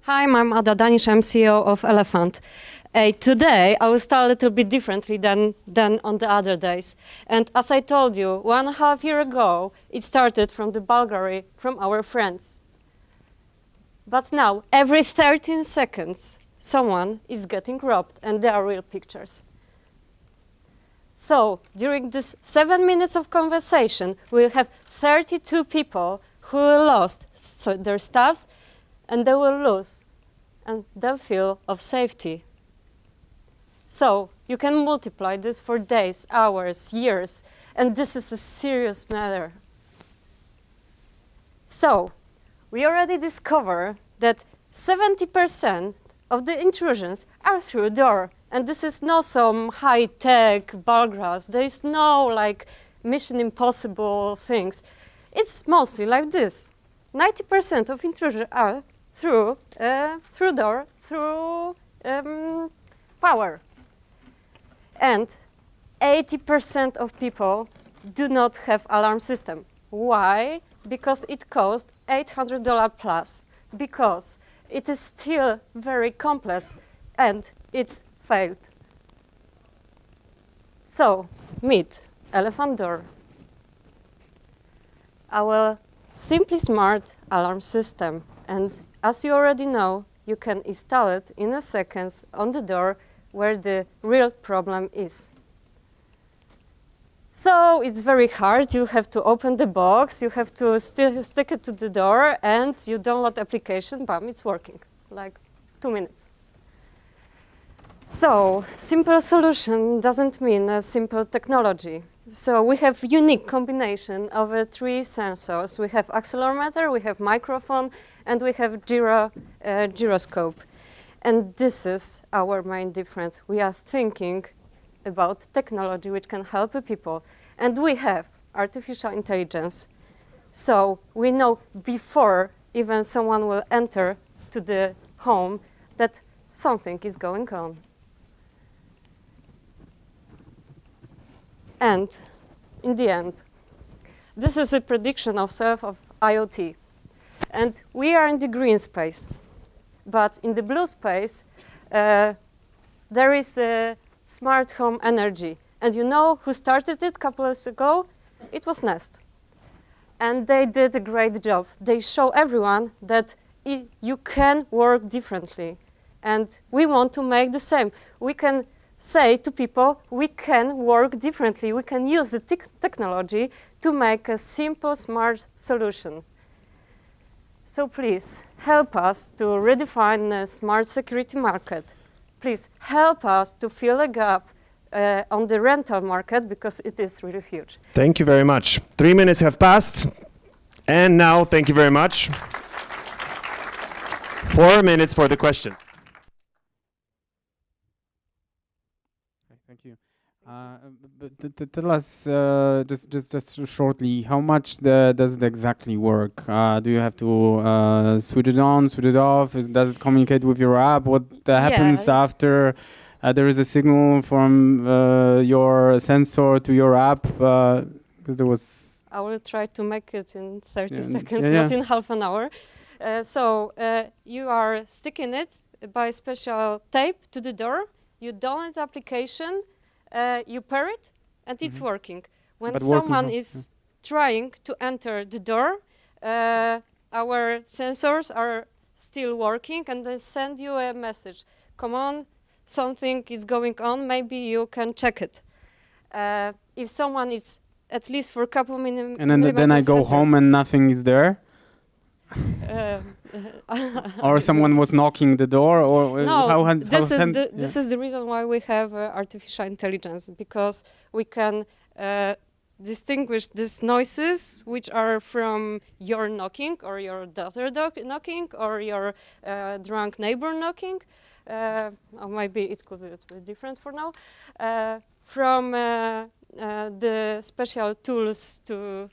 Hi, I'm Danisz, I'm CEO of MyElephant. Today, I will start a little bit differently than on the other days. And as I told you, 1.5 years ago, it started from the Bulgaria, from our friends. But now, every 13 seconds, someone is getting robbed, and there are real pictures. So, during this 7 minutes of conversation, we'll have 32 people who lost their stuffs, and they will lose and they'll feel of safety. So you can multiply this for days, hours, years, and this is a serious matter. So we already discovered that 70% of the intrusions are through a door, and this is not some high-tech Bulgras. There is no like Mission Impossible things. It's mostly like this. 90% of intrusions are through door, through power. And 80% of people do not have alarm system. Why? Because it costs $800 plus. Because it is still very complex and it's failed. So, meet Elephant Door. Our simply smart alarm system, and as you already know, you can install it in a second on the door where the real problem is. So it's very hard. You have to open the box, you have to stick it to the door, and you download the application, bam, it's working, like 2 minutes. So simple solution doesn't mean a simple technology. So we have unique combination of 3 sensors. We have accelerometer, we have microphone, and we have gyroscope. And this is our main difference. We are thinking about technology which can help people. And we have artificial intelligence. So we know before even someone will enter to the home that something is going on. And in the end, this is a prediction of IoT. And we are in the green space. But in the blue space, there is a smart home energy. And you know who started it a couple of years ago? It was Nest. And they did a great job. They show everyone that you can work differently. And we want to make the same. We can say to people, we can work differently. We can use the technology to make a simple, smart solution. So please, help us to redefine the smart security market. Please, help us to fill a gap on the rental market, because it is really huge. Thank you very much. 3 minutes have passed. And now, thank you very much. 4 minutes for the questions. Thank you. But tell us just shortly, how much does it exactly work? Do you have to switch it on, switch it off? Does it communicate with your app? What happens after there is a signal from your sensor to your app? Because there was... I will try to make it in 30 seconds, not in half an hour. So you are sticking it by special tape to the door. You download the application, you pair it, and it's working. When someone is trying to enter the door, our sensors are still working, and they send you a message. Come on, something is going on, maybe you can check it. If someone is at least for a couple minutes... And then I go home and nothing is there? Or someone was knocking the door, or no, this is the reason why we have artificial intelligence, because we can distinguish these noises which are from your knocking, or your daughter knocking, or your drunk neighbor knocking, or maybe it could be a little bit different for now, from the special tools to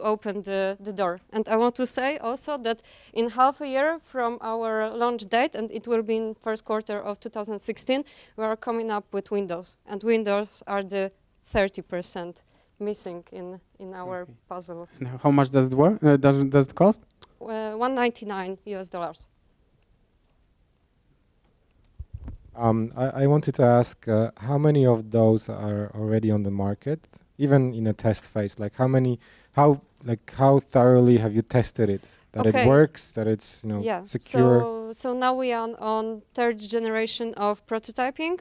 open the door. And I want to say also that in half a year from our launch date, and it will be in first quarter of 2016, we are coming up with Windows. And Windows are the 30% missing in our puzzles. How much does it work? Does it cost? $199. I wanted to ask how many of those are already on the market, even in a test phase? Like how thoroughly have you tested it? That it works, that it's secure. So now we are on third generation of prototyping,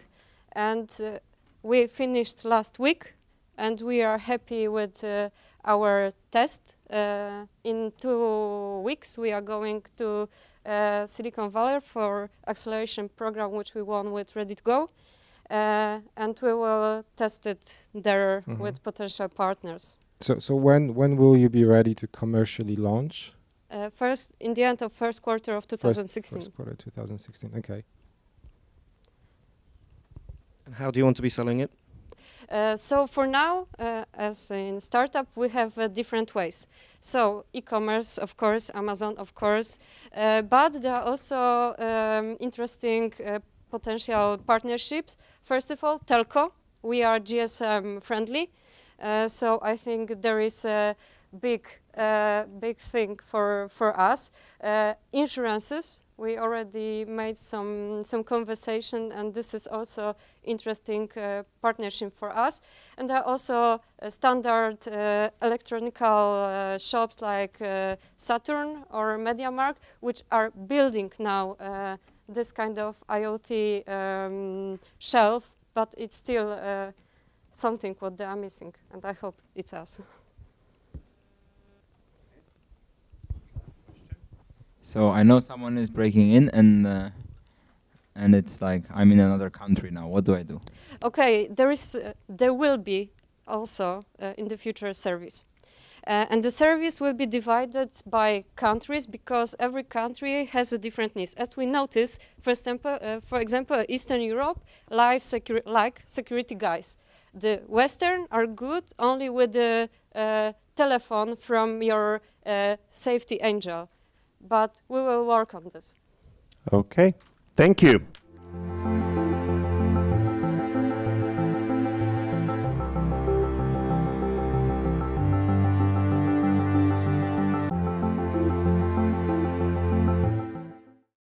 and we finished last week, and we are happy with our test. In 2 weeks, we are going to Silicon Valley for acceleration program, which we won with Ready to Go, and we will test it there with potential partners. So when will you be ready to commercially launch? First, in the end of first quarter of 2016. First quarter 2016. Okay. And how do you want to be selling it? So for now, as in startup, we have different ways. So e-commerce, of course, Amazon, of course, but there are also interesting potential partnerships. First of all, telco. We are GSM friendly, so I think there is a big thing for us. Insurances. We already made some conversation, and this is also interesting partnership for us. And there are also standard electronical shops like Saturn or MediaMarkt, which are building now this kind of IoT shelf, but it's still something what they are missing, and I hope it's us. So I know someone is breaking in, and it's like I'm in another country now. What do I do? Okay, there will be also in the future a service, and the service will be divided by countries because every country has a different needs. As we notice, for example, Eastern Europe like security guys. The Western are good only with the telephone from your safety angel. But we will work on this. Okay. Thank you.